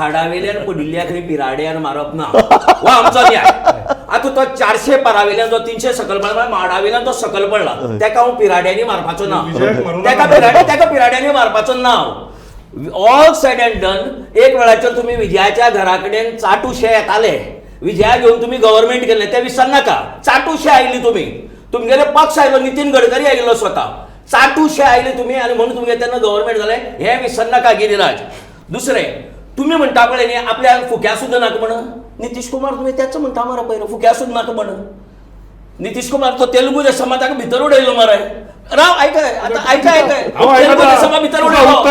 झाडावेल्यान पडिल्ल्या खंय पिराड्यान मारप ना हो आमचो न्याय. आता तो 400 पारावेल्यान जो 300 सकल पडला माडावेल्यान तो सकल पडला तेका हांव पिराड्यांनी मारपाचो ना तेका पिराड्यांनी मारपाचो ना. ऑल सेड अँड डन एक वेळाचेर तुम्ही विजयाच्या घरा कडेन चाटूशे येताले विजया घेवन तुम्ही गव्हर्नमेंट केले ते विसर नाका. चाटूशे आयली तुम्ही तुमगेले पक्ष आयलो नितीन गडकरी आयिल्लो स्वता चाटूशे आयले तुम्ही आणि म्हणून तुमगे तेन्ना गव्हर्नमेंट जालें हें विसर नाका गिरीराज. दुसरें तुम्ही म्हणटा पळय न्ही आपल्याक फुक्या सुद्दां नाका म्हण नितीश कुमार तुम्ही तेच म्हणटा मरे पयर फुक्या सुद्दां नाका म्हण. नितीश कुमार तो तेलुगू समाजाक भितर उडयलो मरे. राव ऐकाय आता ऐकाय तेलुगू देशमा भितर उडयलो.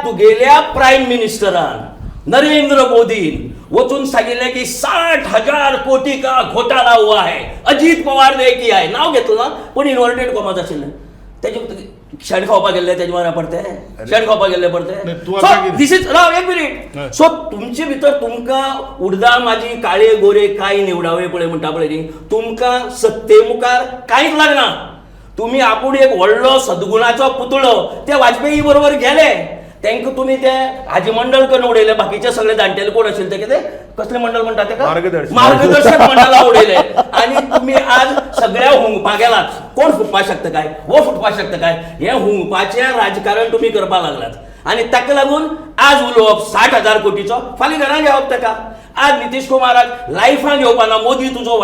तुगेल्या प्रायम मिनिस्टरान नरेंद्र मोदीन वचून सांगितले की 60,000 कोटी का घोटाळा हुआ है अजित पवार ने किया है. नाव घेतलं ना पण इन्व्हर्टेड कॉमाज आशिल्ले तेजे शेण खावपाक गेल्ले तेजे मारा पडते शेण खावपाक गेल्ले पडते. दिस इज राव एक मिनिट. सो तुमचे भितर तुमकां उडदा माझी काळे गोरे काय निवडावे पळय म्हणटा पळय न्ही तुमकां सत्ते मुखार कांयच लागना. तुम्ही आपूण एक व्हडलो सद्गुणाचो पुतळो ते वाजपेयी बरोबर गेले तांकां तुम्ही ते हाजी मंडळ करून उडयले बाकीचे सगळे जाणटेले कोण आशिल्ले ते कितें कसले मंडळ म्हणटा तेका मार्गदर्शक मंडळा उडयले आणि तुम्ही आज सगळ्या हुंगपा गेलात. कोण फुटपाक शकता काय वो फुटपाक शकता काय हे हुंगपाचें राजकारण तुम्ही करपाक लागलात आणि ताका लागून आज उलोवप 60,000 कोटीचो फाल्यां घरां घेवप ताका. आज नितीश कुमाराक लायफान येवपाना मोदी तुजो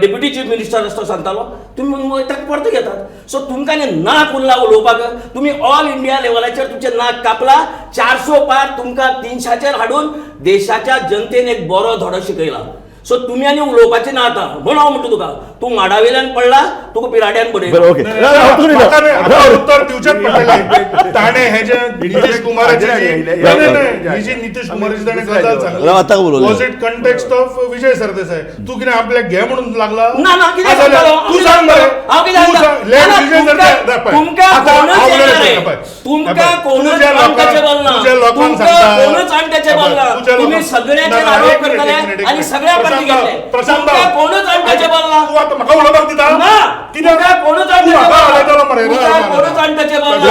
डेप्युटी चीफ मिनिस्टर असतो सांगतालो तुम्ही ताका परत घेतात. सो तुमकां नाक उरला उलोवपाक तुम्ही ऑल इंडिया लेवलाचेर तुमचे नाक कापला 400 पार तुमकां 300चेर हाडून देशाच्या जनतेन एक बरो धडो शिकयला. सो तुम्ही आनी उलोवपाचें ना आतां म्हण हांव म्हणटा तुका तूं माडावेल्यान पडला तुका पिराड्यान पडयला. उत्तर दिवचेच पडटलें. ताणें हे जे नितीश कुमाराची नितीश कुमाराची ताणें गजाल सांगली was it context of Vijay Sardesai तूं कितें आपल्याक घे म्हणून लागला ना ना कितें सांगतालो तूं सांग मरे हांव कितें सांगता तुमकां कोणूच अनटचेबल ना कोणूच अनटचेबल ना तुम्ही सगळ्याचेर आरोप करतले आणि सगळ्या पार्टी घेतले तुमकां कोणूच अनटचेबल ना. तूं आतां म्हाका उलोवपाक दिता ना तुमकां कोणूच अनटचेबल ना.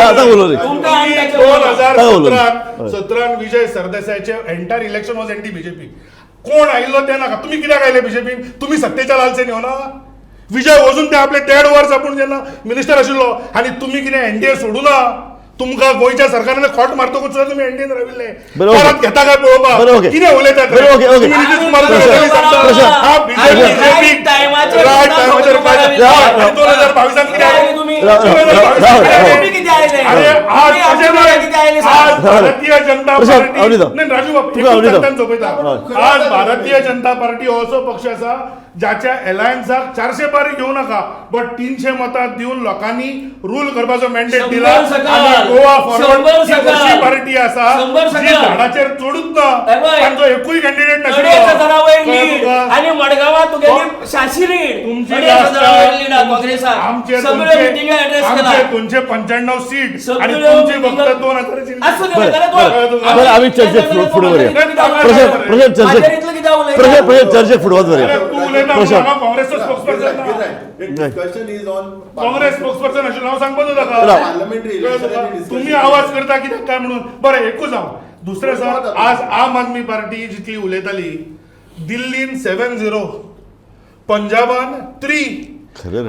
2017 विजय सरदेसायचे entire election was anti BJP. कोण आयिल्लो ते नाका तुम्ही कित्याक आयले बीजेपीन तुम्ही सत्तेच्या लालसेन येवना. विजय वचून ते आपले 1.5 वर्स आपूण जेन्ना मिनिस्टर आशिल्लो आनी तुम्ही कितें एनडीए सोडूना तुमकां गोंयच्या सरकारान खोट मारतकूच सुद्दां तुम्ही एनडीएन राविल्ले परत घेता काय पळोवपाक कितें उलयतात नितीश कुमार भारतीय जनता पार्टी राजू आज भारतीय जनता पार्टी हो असो पक्ष आसा ज्याच्या अलायन्साक 400 पार घेऊ नका बट 300 मतां दिवन लोकांनी रूल करपाचो मॅन्डेट दिला आणि गोवा फॉरवर्ड ही पार्टी आसा जी झाडाचेर चडूच ना तांचो एकूय कॅन्डिडेट नाशिल्लो आणि मडगांवां तुगेली शाशी लीड तुमची काँग्रेसाक आमचे सगळे मिटिंगा एड्रेस केला 295 सीट आणि तुमची फक्त 2000 सीट. बरं आम्ही चर्चेत पुढे वळूया. चर्चेत पुढे वळूया. काँग्रेसचो स्पोक्सपर्सन काँग्रेस स्पोक्सपर्सन आशिल्लो हांव सांगपाचो ताका तुम्ही आवाज करता कित्याक काय म्हणून. बरें एकूच हांव दुसरें सर आज आम आदमी पार्टी जितली उलयताली दिल्लीन 7-0 पंजाबान 3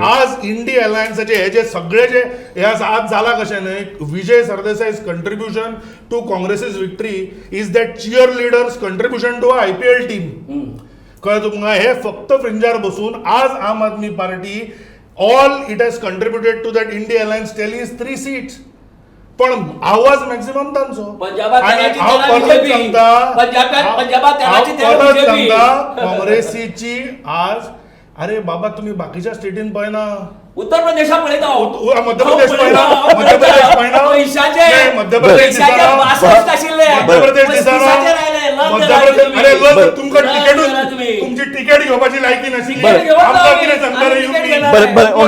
आज इंडी अलायन्साचे हे जे सगळे जे हे आज जाला कशें न्हय Vijay Sardesai's contribution to Congress's victory is that cheer leaders contribution to IPL team. कळ्ळें तुमकां हे फक्त फ्रिंजार बसून आज Aam Aadmi Party all it has contributed to that INDI alliance tally is 3 seats पण आवाज मॅक्सिमम तांचो. हांव परत सांगता काँग्रेसीची आज अरे बाबा तुम्ही बाकीच्या स्टेटीन पळयना उत्तर प्रदेशात पळयता मध्य प्रदेश पळयना मध्य प्रदेश दिसना मध्य प्रदेश दिसना अरे लस तुमकां टिकेटूच तुमची टिकेट घेवपाची लायकी नाशिल्ली आमकां कितें सांगता रे बरं ओके